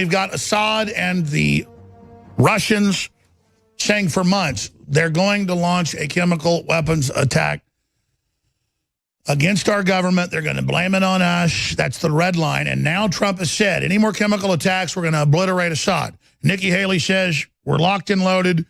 we've got Assad and the Russians saying for months they're going to launch a chemical weapons attack against our government. They're going to blame it on us. That's the red line. And now Trump has said, any more chemical attacks, we're going to obliterate Assad. Nikki Haley says, we're locked and loaded.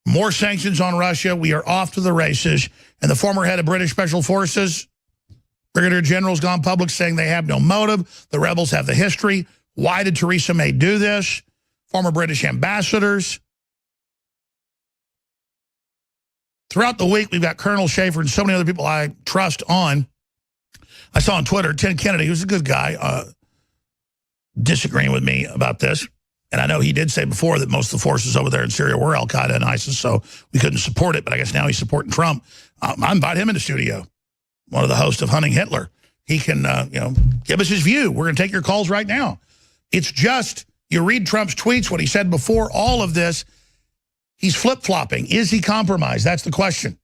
More sanctions on Russia. We are off to the races. And the former head of British Special Forces, Brigadier General's gone public saying they have no motive. The rebels have the history. Why did Theresa May do this? Former British ambassadors. Throughout the week, we've got Colonel Schaefer and so many other people I trust on. I saw on Twitter, Ted Kennedy, who's a good guy, disagreeing with me about this. And I know he did say before that most of the forces over there in Syria were al-Qaeda and ISIS, so we couldn't support it. But I guess now he's supporting Trump. I invite him in the studio, one of the hosts of Hunting Hitler. He can, give us his view. We're going to take your calls right now. It's just, you read Trump's tweets, what he said before all of this, he's flip-flopping. Is he compromised? That's the question.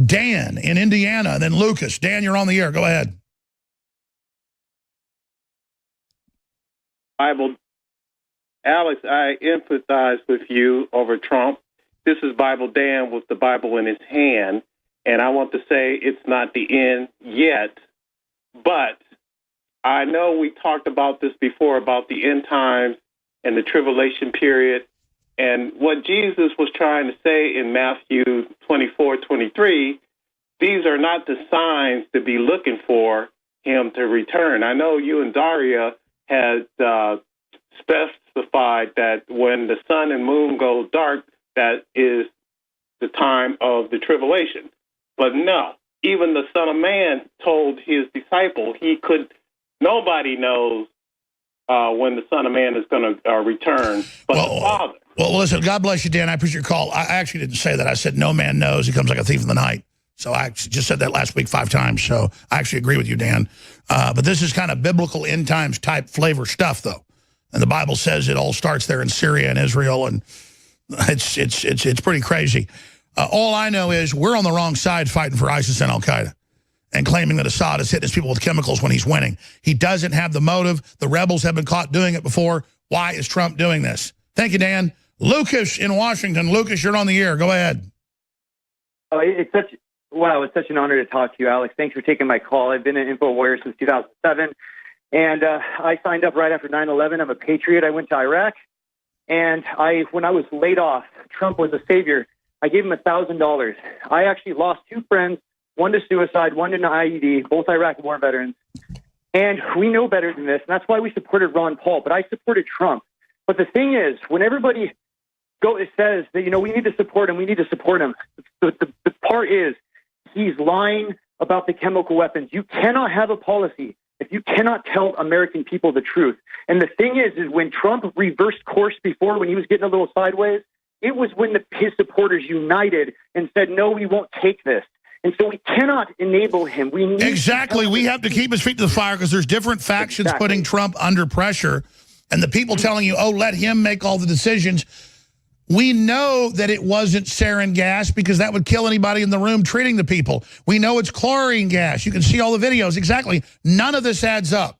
Dan in Indiana, and then Lucas. Dan, you're on the air. Go ahead. Bible. Alex, I empathize with you over Trump. This is Bible Dan with the Bible in his hand, and I want to say it's not the end yet, but I know we talked about this before, about the end times and the tribulation period, and what Jesus was trying to say in Matthew 24:23, these are not the signs to be looking for him to return. I know you and Daria had specified that when the sun and moon go dark, that is the time of the tribulation. But no, even the Son of Man told his disciple nobody knows when the Son of Man is going to return, but the Father. Well, listen, God bless you, Dan. I appreciate your call. I actually didn't say that. I said no man knows. He comes like a thief in the night. So I just said that last week 5 times. So I actually agree with you, Dan. But this is kind of biblical end times type flavor stuff, though. And the Bible says it all starts there in Syria and Israel, and it's pretty crazy. All I know is we're on the wrong side fighting for ISIS and al-Qaeda and claiming that Assad is hitting his people with chemicals when he's winning. He doesn't have the motive. The rebels have been caught doing it before. Why is Trump doing this? Thank you, Dan. Lucas in Washington. Lucas, you're on the air. Go ahead. Oh, it's such an honor to talk to you, Alex. Thanks for taking my call. I've been an info warrior since 2007. And I signed up right after 9/11. I'm a patriot. I went to Iraq. And when I was laid off, Trump was a savior. I gave him $1,000. I actually lost 2 friends, one to suicide, one to an IED, both Iraq war veterans. And we know better than this. And that's why we supported Ron Paul. But I supported Trump. But the thing is, when everybody says that, we need to support him, the part is he's lying about the chemical weapons. You cannot have a policy if you cannot tell American people the truth. And the thing is when Trump reversed course before, when he was getting a little sideways, it was when his supporters united and said, no, we won't take this. And so we cannot enable him. Exactly. We have to keep his feet to the fire because there's different factions putting Trump under pressure. And the people telling you, oh, let him make all the decisions. We know that it wasn't sarin gas because that would kill anybody in the room treating the people. We know it's chlorine gas. You can see all the videos. Exactly. None of this adds up.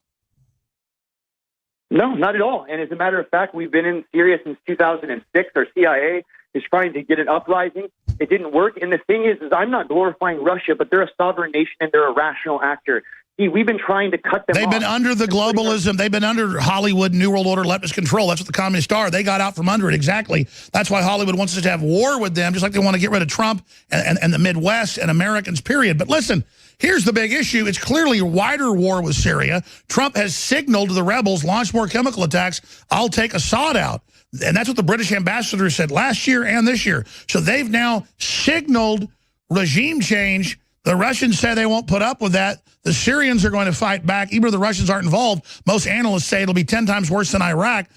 No, not at all. And as a matter of fact, we've been in Syria since 2006. Our CIA is trying to get an uprising. It didn't work. And the thing is I'm not glorifying Russia, but they're a sovereign nation and they're a rational actor. See, we've been trying to cut them off. They've been under the globalism. They've been under Hollywood, New World Order, leftist control. That's what the communists are. They got out from under it. Exactly. That's why Hollywood wants us to have war with them, just like they want to get rid of Trump and the Midwest and Americans, period. But listen, here's the big issue. It's clearly a wider war with Syria. Trump has signaled to the rebels, launch more chemical attacks. I'll take Assad out. And that's what the British ambassador said last year and this year. So they've now signaled regime change. The Russians say they won't put up with that. The Syrians are going to fight back. Even if the Russians aren't involved, most analysts say it'll be 10 times worse than Iraq.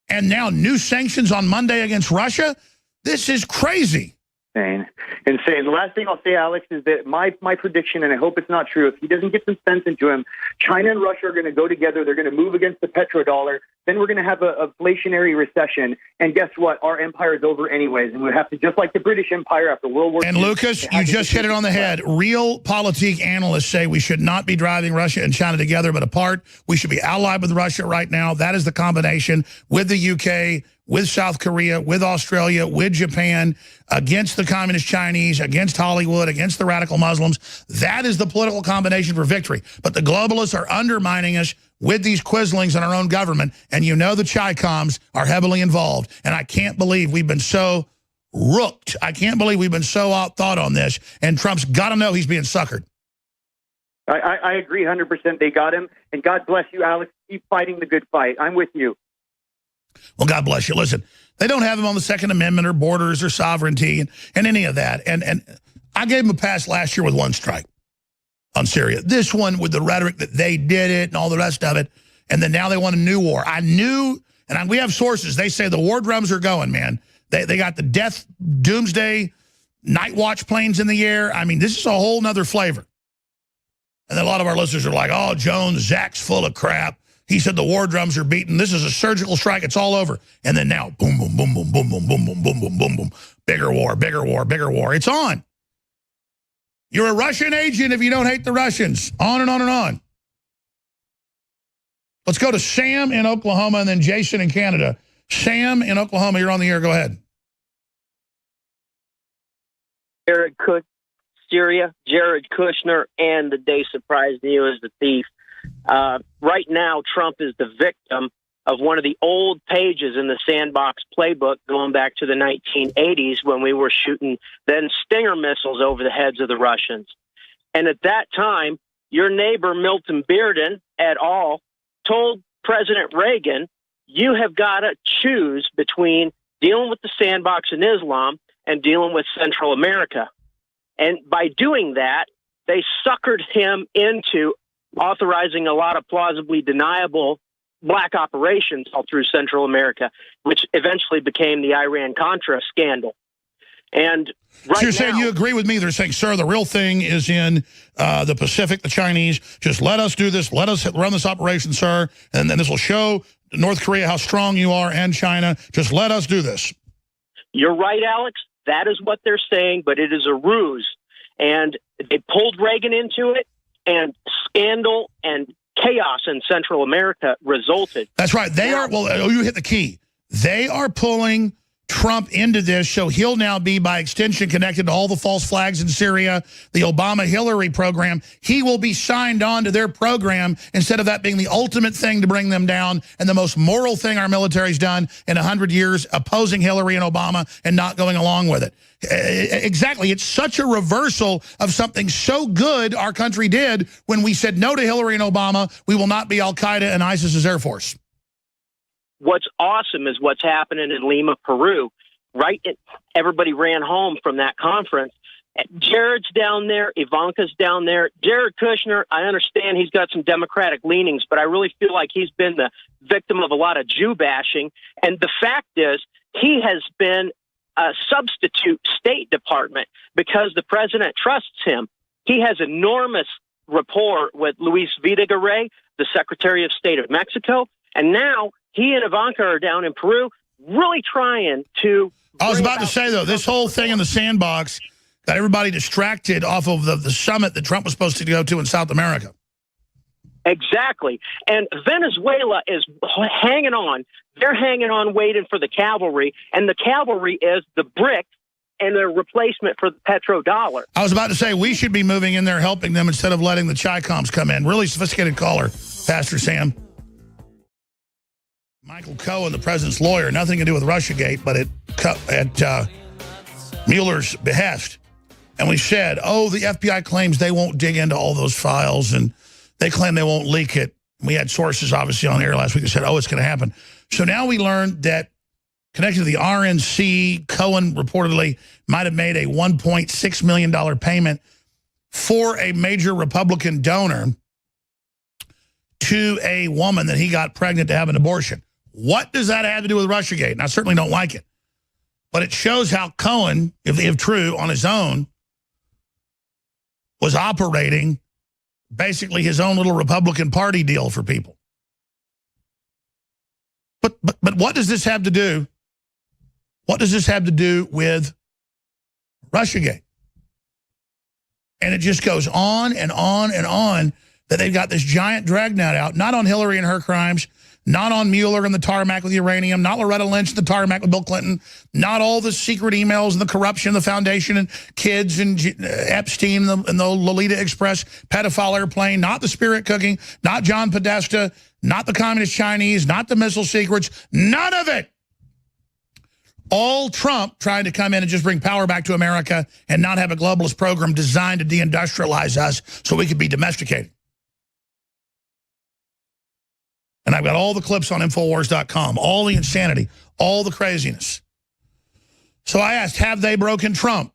And now new sanctions on Monday against Russia? This is crazy. Insane. The last thing I'll say, Alex, is that my prediction, and I hope it's not true, if he doesn't get some sense into him, China and Russia are going to go together. They're going to move against the petrodollar. then we're going to have a inflationary recession. And guess what? Our empire is over anyways. And we'll have to, just like the British Empire after World War II. And Lucas, you just hit it on the head. Real politique analysts say we should not be driving Russia and China together but apart. We should be allied with Russia right now. That is the combination with the UK, with South Korea, with Australia, with Japan, against the communist Chinese, against Hollywood, against the radical Muslims. That is the political combination for victory. But the globalists are undermining us with these quislings in our own government. And you know the Chi-Coms are heavily involved. And I can't believe we've been so rooked. I can't believe we've been so outthought on this. And Trump's got to know he's being suckered. I agree 100%. They got him. And God bless you, Alex. Keep fighting the good fight. I'm with you. Well, God bless you. Listen, they don't have him on the Second Amendment or borders or sovereignty and any of that. And I gave him a pass last year with one strike on Syria. This one with the rhetoric that they did it and all the rest of it. And then now they want a new war. I knew, and we have sources, they say the war drums are going, man. They got the death, doomsday, night watch planes in the air. I mean, this is a whole nother flavor. And then a lot of our listeners are like, oh, Jones, Zach's full of crap. He said the war drums are beaten. This is a surgical strike. It's all over. And then now, boom, boom, boom, boom, boom, boom, boom, boom, boom, boom, boom, boom. Bigger war, bigger war, bigger war. It's on. You're a Russian agent if you don't hate the Russians. On and on and on. Let's go to Sam in Oklahoma and then Jason in Canada. Sam in Oklahoma, you're on the air. Go ahead. Jared Syria, Jared Kushner, and the day surprised you as the thief. Right now, Trump is the victim of one of the old pages in the sandbox playbook going back to the 1980s when we were shooting then Stinger missiles over the heads of the Russians. And at that time, your neighbor Milton Bearden et al. Told President Reagan, you have got to choose between dealing with the sandbox in Islam and dealing with Central America. And by doing that, they suckered him into authorizing a lot of plausibly deniable black operations all through Central America, which eventually became the Iran-Contra scandal. And so you're saying you agree with me. They're saying, sir, the real thing is in the Pacific, the Chinese. Just let us do this. Let us run this operation, sir. And then this will show North Korea how strong you are and China. Just let us do this. You're right, Alex. That is what they're saying, but it is a ruse. And they pulled Reagan into it, and scandal and chaos in Central America resulted. That's right. They are, well, you hit the key. They are pulling Trump into this, so he'll now be, by extension, connected to all the false flags in Syria, the Obama-Hillary program. He will be signed on to their program instead of that being the ultimate thing to bring them down and the most moral thing our military's done in 100 years, opposing Hillary and Obama and not going along with it. Exactly. It's such a reversal of something so good our country did when we said no to Hillary and Obama. We will not be Al-Qaeda and ISIS's Air Force. What's awesome is what's happening in Lima, Peru. Right? Everybody ran home from that conference. Jared's down there. Ivanka's down there. Jared Kushner, I understand he's got some Democratic leanings, but I really feel like he's been the victim of a lot of Jew bashing. And the fact is, he has been a substitute State Department because the president trusts him. He has enormous rapport with Luis Videgaray, the Secretary of State of Mexico. And now he and Ivanka are down in Peru really trying to... I was about to say, though, this whole thing in the sandbox got everybody distracted off of the summit that Trump was supposed to go to in South America. Exactly. And Venezuela is hanging on. They're hanging on, waiting for the cavalry. And the cavalry is the BRIC and their replacement for the petrodollar. I was about to say, we should be moving in there helping them instead of letting the Chi-Coms come in. Really sophisticated caller, Pastor Sam. Michael Cohen, the president's lawyer, nothing to do with Russiagate, but at Mueller's behest. And we said, oh, the FBI claims they won't dig into all those files, and they claim they won't leak it. We had sources, obviously, on air last week that said, oh, it's going to happen. So now we learned that connected to the RNC, Cohen reportedly might have made a $1.6 million payment for a major Republican donor to a woman that he got pregnant to have an abortion. What does that have to do with Russiagate? And I certainly don't like it. But it shows how Cohen, if true, on his own, was operating basically his own little Republican Party deal for people. But what does this have to do? What does this have to do with Russiagate? And it just goes on and on and on that they've got this giant dragnet out, not on Hillary and her crimes, not on Mueller and the tarmac with uranium, not Loretta Lynch and the tarmac with Bill Clinton, not all the secret emails and the corruption of the foundation and kids and Epstein and the Lolita Express pedophile airplane, not the spirit cooking, not John Podesta, not the communist Chinese, not the missile secrets, none of it. All Trump trying to come in and just bring power back to America and not have a globalist program designed to deindustrialize us so we could be domesticated. And I've got all the clips on Infowars.com, all the insanity, all the craziness. So I asked, have they broken Trump?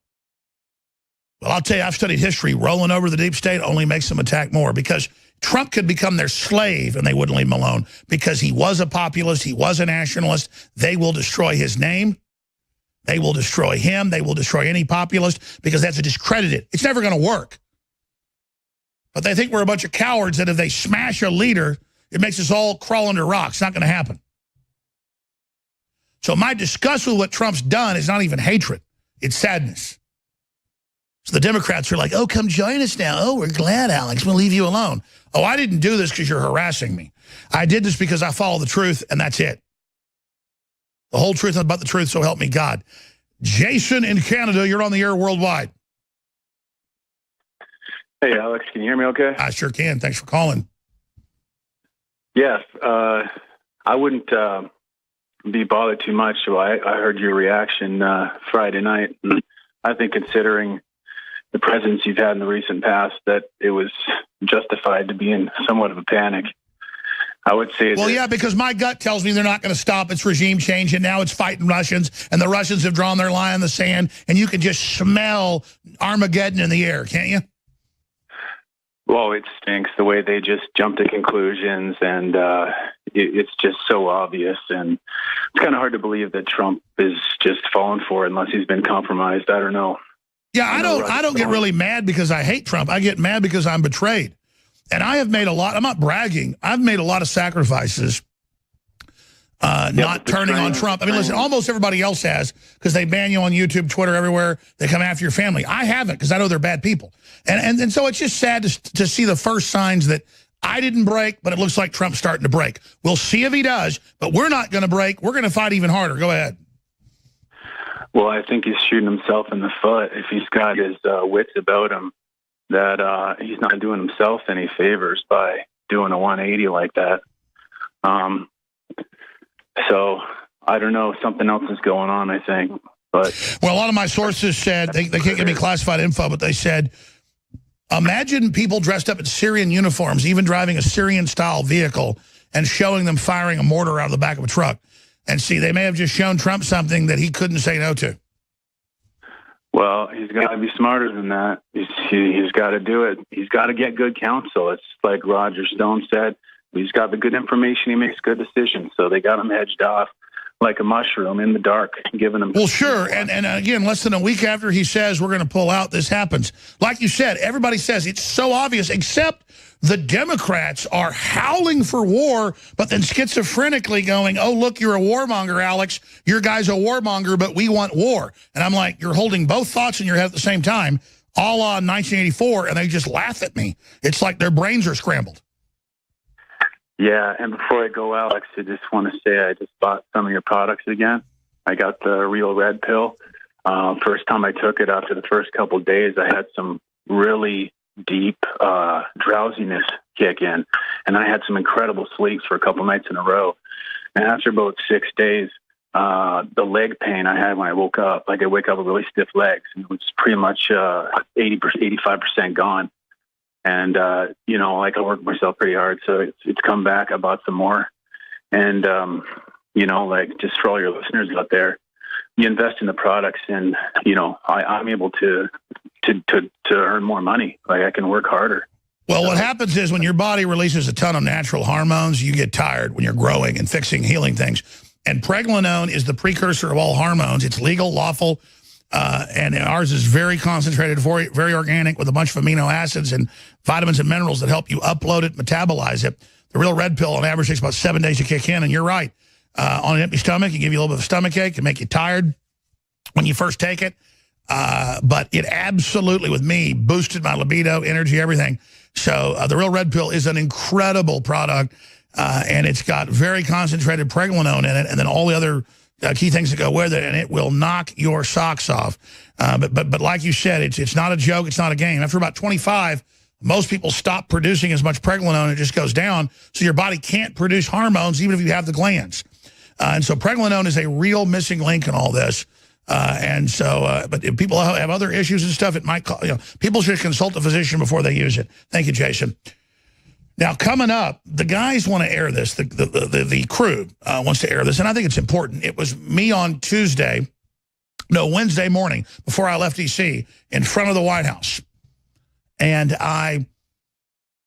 Well, I'll tell you, I've studied history. Rolling over the deep state only makes them attack more, because Trump could become their slave and they wouldn't leave him alone, because he was a populist, he was a nationalist. They will destroy his name. They will destroy him. They will destroy any populist, because that's a discredited. It's never going to work. But they think we're a bunch of cowards that if they smash a leader, it makes us all crawl under rocks. It's not going to happen. So my disgust with what Trump's done is not even hatred. It's sadness. So the Democrats are like, oh, come join us now. Oh, we're glad, Alex. We'll leave you alone. Oh, I didn't do this because you're harassing me. I did this because I follow the truth, and that's it. The whole truth about the truth, so help me God. Jason in Canada, you're on the air worldwide. Hey, Alex, can you hear me okay? I sure can. Thanks for calling. Yes, I wouldn't be bothered too much. So I heard your reaction Friday night. And I think, considering the presence you've had in the recent past, that it was justified to be in somewhat of a panic. I would say well, yeah, because my gut tells me they're not going to stop. It's regime change, and now it's fighting Russians, and the Russians have drawn their line in the sand, and you can just smell Armageddon in the air, can't you? Well, it stinks the way they just jump to conclusions, and it's just so obvious. And it's kind of hard to believe that Trump is just falling for it unless he's been compromised. I don't know. Yeah, I don't get really mad because I hate Trump. I get mad because I'm betrayed. And I have made a lot, I'm not bragging, I've made a lot of sacrifices not turning on Trump. I mean, listen, almost everybody else has, because they ban you on YouTube, Twitter, everywhere. They come after your family. I haven't, because I know they're bad people. And so it's just sad to see the first signs that I didn't break, but it looks like Trump's starting to break. We'll see if he does, but we're not going to break. We're going to fight even harder. Go ahead. Well, I think he's shooting himself in the foot if he's got his wits about him, that he's not doing himself any favors by doing a 180 like that. So I don't know. Something else is going on, I think. But well, a lot of my sources said, they can't give me classified info, but they said, imagine people dressed up in Syrian uniforms, even driving a Syrian-style vehicle, and showing them firing a mortar out of the back of a truck. And see, they may have just shown Trump something that he couldn't say no to. Well, he's got to be smarter than that. He's got to do it. He's got to get good counsel. It's like Roger Stone said. He's got the good information. He makes good decisions. So they got him hedged off like a mushroom in the dark, giving him... Well, sure. And again, less than a week after he says we're going to pull out, this happens. Like you said, everybody says it's so obvious, except the Democrats are howling for war, but then schizophrenically going, oh, look, you're a warmonger, Alex. Your guy's a warmonger, but we want war. And I'm like, you're holding both thoughts in your head at the same time, a la 1984, and they just laugh at me. It's like their brains are scrambled. Yeah, and before I go, Alex, I just want to say I just bought some of your products again. I got the Real Red Pill. First time I took it, after the first couple of days, I had some really deep drowsiness kick in, and I had some incredible sleeps for a couple nights in a row. And after about 6 days, the leg pain I had when I woke up, like I wake up with really stiff legs, and it was pretty much 85% gone. And, you know, like I worked myself pretty hard, so it's come back. I bought some more. And, you know, like just for all your listeners out there, you invest in the products and, you know, I'm able to earn more money. Like I can work harder. Well, what happens is when your body releases a ton of natural hormones, you get tired when you're growing and fixing, healing things. And pregnenolone is the precursor of all hormones. It's legal, lawful. And ours is very concentrated, very organic, with a bunch of amino acids and vitamins and minerals that help you upload it, metabolize it. The Real Red Pill on average takes about 7 days to kick in, and you're right. on an empty stomach. It give you a little bit of stomach ache. It make you tired when you first take it. But it absolutely, with me, boosted my libido, energy, everything. So the Real Red Pill is an incredible product, and it's got very concentrated pregnenolone in it, and then all the other key things that go with it, and it will knock your socks off. But like you said, it's not a joke. It's not a game. After about 25, most people stop producing as much pregnenolone. It just goes down, so your body can't produce hormones even if you have the glands. And so pregnenolone is a real missing link in all this. But if people have other issues and stuff, it might people should consult a physician before they use it. Thank you, Jason. Now, coming up, the guys want to air this. The crew wants to air this, and I think it's important. It was me on Wednesday morning before I left D.C. in front of the White House. And I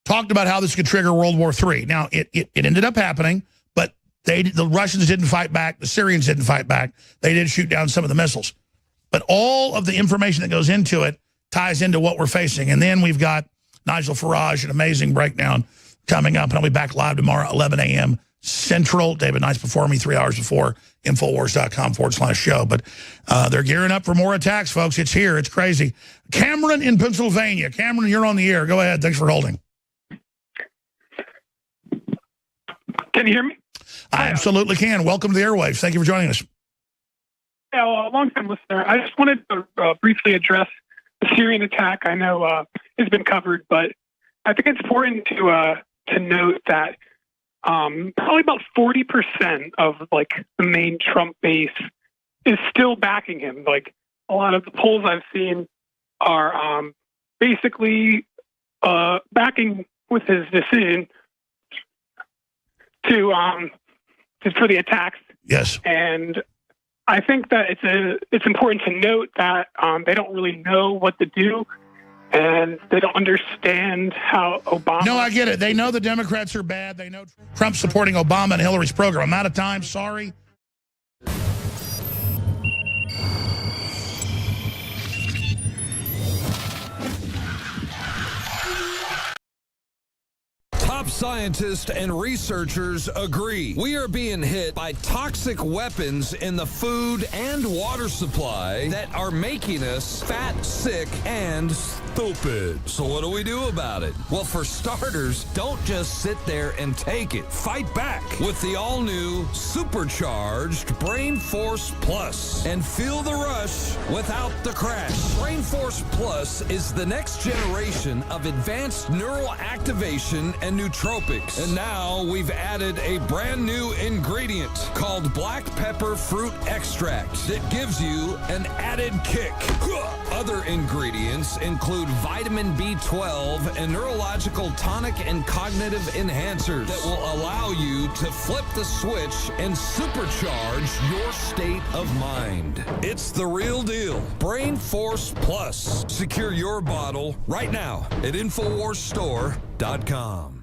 talked about how this could trigger World War III. Now, it ended up happening, but the Russians didn't fight back. The Syrians didn't fight back. They did shoot down some of the missiles. But all of the information that goes into it ties into what we're facing. And then we've got Nigel Farage, an amazing breakdown coming up. And I'll be back live tomorrow, 11 a.m. Central. David Knight's before me, 3 hours before, Infowars.com/show. But they're gearing up for more attacks, folks. It's here. It's crazy. Cameron in Pennsylvania. Cameron, you're on the air. Go ahead. Thanks for holding. Can you hear me? I absolutely can. Welcome to the airwaves. Thank you for joining us. Yeah, well, a long-time listener. I just wanted to briefly address the Syrian attack. I know it's been covered, but I think it's important to note that probably about 40% of the main Trump base is still backing him. Like, a lot of the polls I've seen are basically backing with his decision for the attacks. Yes. And I think that it's important to note that they don't really know what to do, and they don't understand how Obama... No, I get it. They know the Democrats are bad. They know Trump's supporting Obama and Hillary's program. I'm out of time. Sorry. Top scientists and researchers agree. We are being hit by toxic weapons in the food and water supply that are making us fat, sick, and stupid. So what do we do about it? Well, for starters, don't just sit there and take it. Fight back with the all-new supercharged Brain Force Plus and feel the rush without the crash. Brain Force Plus is the next generation of advanced neural activation and nootropics. And now we've added a brand new ingredient called black pepper fruit extract that gives you an added kick. Other ingredients include vitamin B12 and neurological tonic and cognitive enhancers that will allow you to flip the switch and supercharge your state of mind. It's the real deal. Brain Force Plus. Secure your bottle right now at InfoWarsStore.com.